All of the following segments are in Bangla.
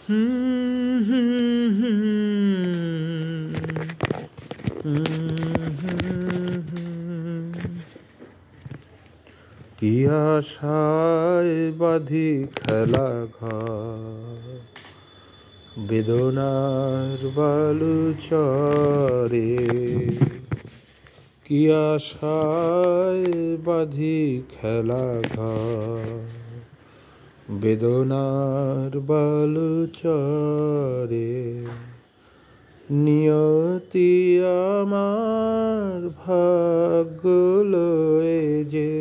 হুম হুম হুম কি আশায় বাঁধি খেলা ঘর, বেদনার বালুচরে। কি আশায় বাঁধি খেলা ঘর, বেদনার বালুচরে। নিয়তি আমার ভাগ্য লয়ে যে,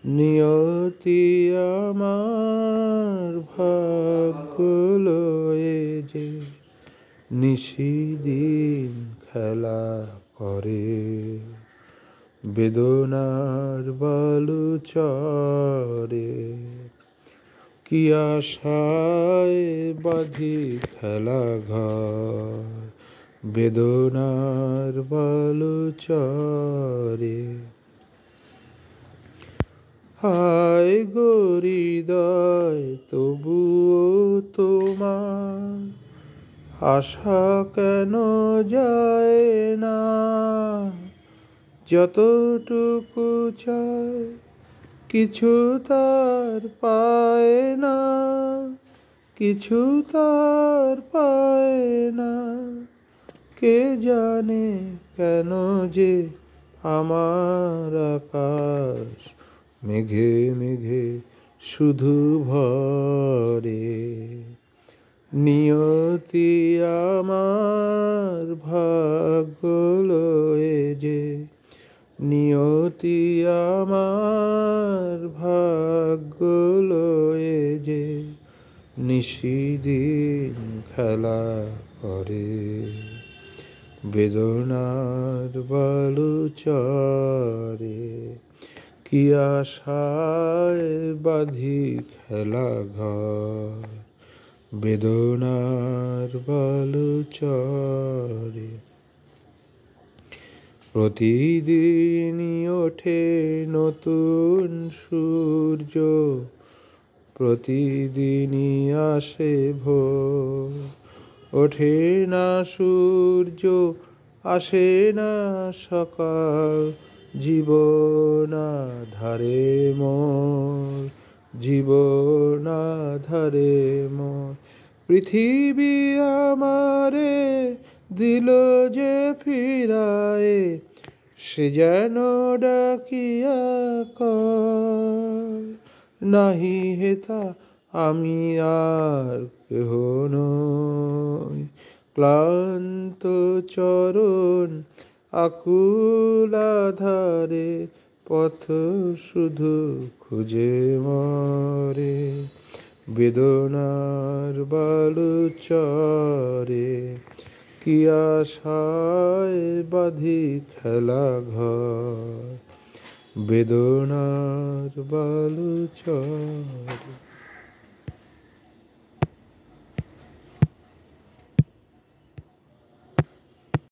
নিয়তি আমার ভাগ্য লয়ে যে নিশিদিন খেলা করে, বেদনার বালুচরে। কি আশায় বাঁধি খেলা ঘর, বেদনার বালুচরে। হায় গো হৃদয় তবুও তোমার আশা কেন যায় না, যতটুকু চায় কিছু তার পায় না, কিছু তার পায় না। কে জানে কেন যে আমার আকাশ মেঘে মেঘে শুধু ভরে। নিয়তি আমার ভাগ্য লয়ে যে, নিয়তি আমার ভাগ্য লয়ে যে নিশিদিন খেলা করে, বেদনার বালুচরে। কি আশায় বাঁধি খেলা ঘর, বেদনার বালুচরে। প্রতিদিনই ওঠে নতুন সূর্য, প্রতিদিনই আসে ভোর। ওঠে না সূর্য, আসে না সকাল, জীবনাধারে মোর, জীবনাধারে মোর। পৃথিবী আমারে দিল যে ফিরায়ে, সে যেন ডাকিয়া কয়, নাহি হেথা আমি আর কেহ নই। ক্লান্ত চরণ আকুল আধারে পথ শুধু খুঁজে মরে, বেদনার বালুচরে। কি আশায় বাঁধি খেলা ঘর, বেদনার বালুচরে।